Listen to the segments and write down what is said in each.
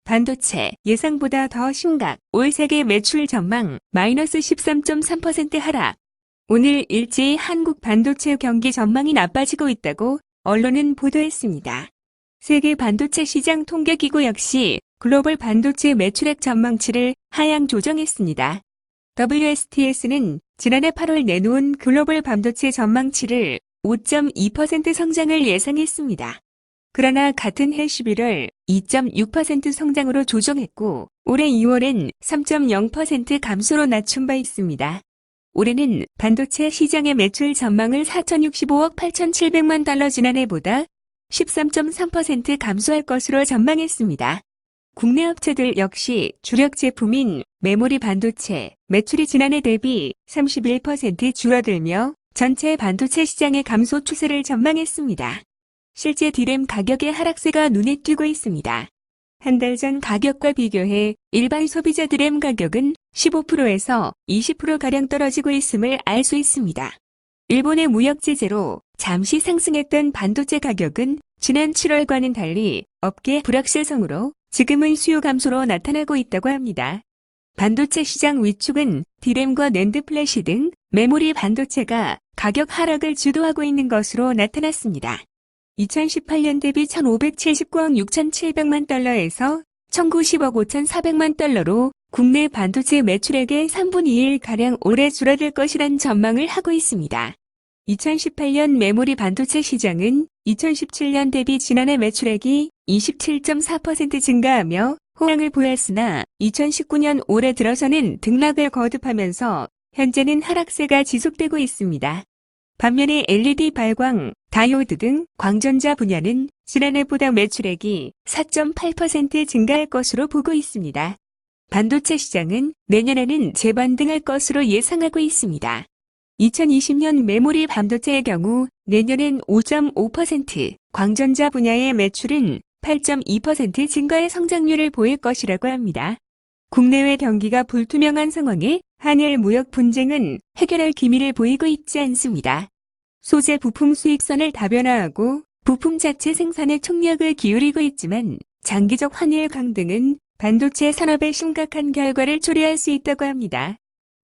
반도체 예상보다 더 심각. 올 세계 매출 전망 마이너스 13.3% 하락. 오늘 일제히 한국 반도체 경기 전망이 나빠지고 있다고 언론은 보도했습니다. 세계 반도체 시장 통계기구 역시 글로벌 반도체 매출액 전망치를 하향 조정했습니다. WSTS는 지난해 8월 내놓은 글로벌 반도체 전망치를 5.2% 성장을 예상했습니다. 그러나 같은 해 11월 2.6% 성장으로 조정했고 올해 2월엔 3.0% 감소로 낮춘 바 있습니다. 올해는 반도체 시장의 매출 전망을 4,065억 8,700만 달러 지난해보다 13.3% 감소할 것으로 전망했습니다. 국내 업체들 역시 주력 제품인 메모리 반도체 매출이 지난해 대비 31% 줄어들며 전체 반도체 시장의 감소 추세를 전망했습니다. 실제 D램 가격의 하락세가 눈에 띄고 있습니다. 한 달 전 가격과 비교해 일반 소비자 D램 가격은 15%에서 20%가량 떨어지고 있음을 알 수 있습니다. 일본의 무역 제재로 잠시 상승했던 반도체 가격은 지난 7월과는 달리 업계 불확실성으로 지금은 수요 감소로 나타나고 있다고 합니다. 반도체 시장 위축은 D램과 낸드 플래시 등 메모리 반도체가 가격 하락을 주도하고 있는 것으로 나타났습니다. 2018년 대비 1,579억 6,700만 달러에서 1,090억 5,400만 달러로 국내 반도체 매출액의 3분의 1가량 올해 줄어들 것이란 전망을 하고 있습니다. 2018년 메모리 반도체 시장은 2017년 대비 지난해 매출액이 27.4% 증가하며 호황을 보였으나 2019년 올해 들어서는 등락을 거듭하면서 현재는 하락세가 지속되고 있습니다. 반면에 LED 발광, 다이오드 등 광전자 분야는 지난해보다 매출액이 4.8% 증가할 것으로 보고 있습니다. 반도체 시장은 내년에는 재반등할 것으로 예상하고 있습니다. 2020년 메모리 반도체의 경우 내년엔 5.5%, 광전자 분야의 매출은 8.2% 증가의 성장률을 보일 것이라고 합니다. 국내외 경기가 불투명한 상황에 한일 무역 분쟁은 해결할 기미를 보이고 있지 않습니다. 소재 부품 수입선을 다변화하고 부품 자체 생산에 총력을 기울이고 있지만 장기적 한일 강등은 반도체 산업에 심각한 결과를 초래할 수 있다고 합니다.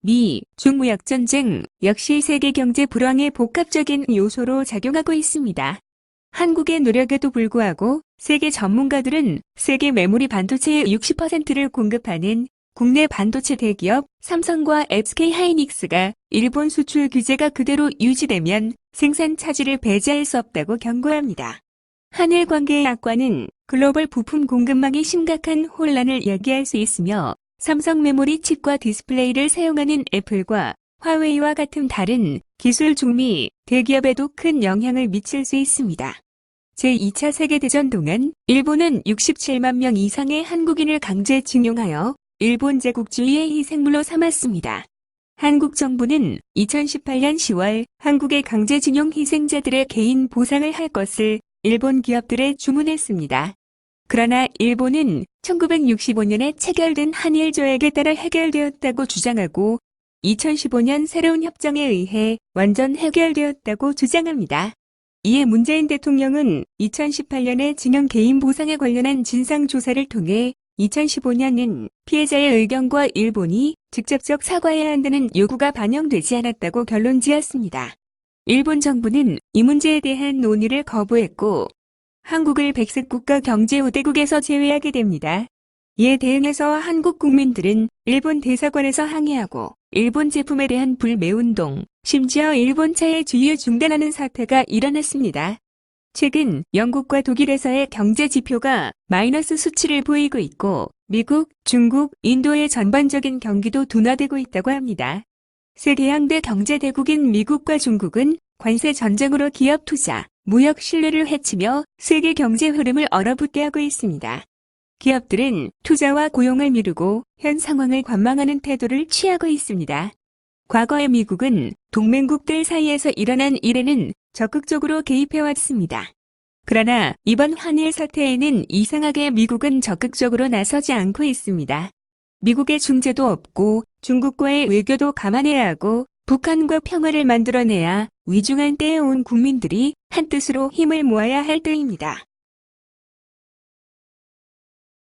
미, 중 무역 전쟁 역시 세계 경제 불황의 복합적인 요소로 작용하고 있습니다. 한국의 노력에도 불구하고 세계 전문가들은 세계 메모리 반도체의 60%를 공급하는 국내 반도체 대기업 삼성과 SK 하이닉스가 일본 수출 규제가 그대로 유지되면 생산 차질을 배제할 수 없다고 경고합니다. 한일 관계의 악화는 글로벌 부품 공급망이 심각한 혼란을 야기할 수 있으며 삼성 메모리 칩과 디스플레이를 사용하는 애플과 화웨이와 같은 다른 기술 중미 대기업에도 큰 영향을 미칠 수 있습니다. 제2차 세계대전 동안 일본은 67만 명 이상의 한국인을 강제징용하여 일본 제국주의의 희생물로 삼았습니다. 한국 정부는 2018년 10월 한국의 강제징용 희생자들의 개인 보상을 할 것을 일본 기업들에 주문했습니다. 그러나 일본은 1965년에 체결된 한일 조약에 따라 해결되었다고 주장하고 2015년 새로운 협정에 의해 완전 해결되었다고 주장합니다. 이에 문재인 대통령은 2018년에 징용 개인 보상에 관련한 진상조사를 통해 2015년은 피해자의 의견과 일본이 직접적 사과해야 한다는 요구가 반영되지 않았다고 결론지었습니다. 일본 정부는 이 문제에 대한 논의를 거부했고 한국을 백색국가 경제 우대국에서 제외하게 됩니다. 이에 대응해서 한국 국민들은 일본 대사관에서 항의하고 일본 제품에 대한 불매운동, 심지어 일본 차의 주유 중단하는 사태가 일어났습니다. 최근 영국과 독일에서의 경제 지표가 마이너스 수치를 보이고 있고 미국, 중국, 인도의 전반적인 경기도 둔화되고 있다고 합니다. 세계 양대 경제 대국인 미국과 중국은 관세 전쟁으로 기업 투자, 무역 신뢰를 해치며 세계 경제 흐름을 얼어붙게 하고 있습니다. 기업들은 투자와 고용을 미루고 현 상황을 관망하는 태도를 취하고 있습니다. 과거의 미국은 동맹국들 사이에서 일어난 일에는 적극적으로 개입해왔습니다. 그러나 이번 한일 사태에는 이상하게 미국은 적극적으로 나서지 않고 있습니다. 미국의 중재도 없고 중국과의 외교도 감안해야 하고 북한과 평화를 만들어내야 위중한 때에 온 국민들이 한뜻으로 힘을 모아야 할 때입니다.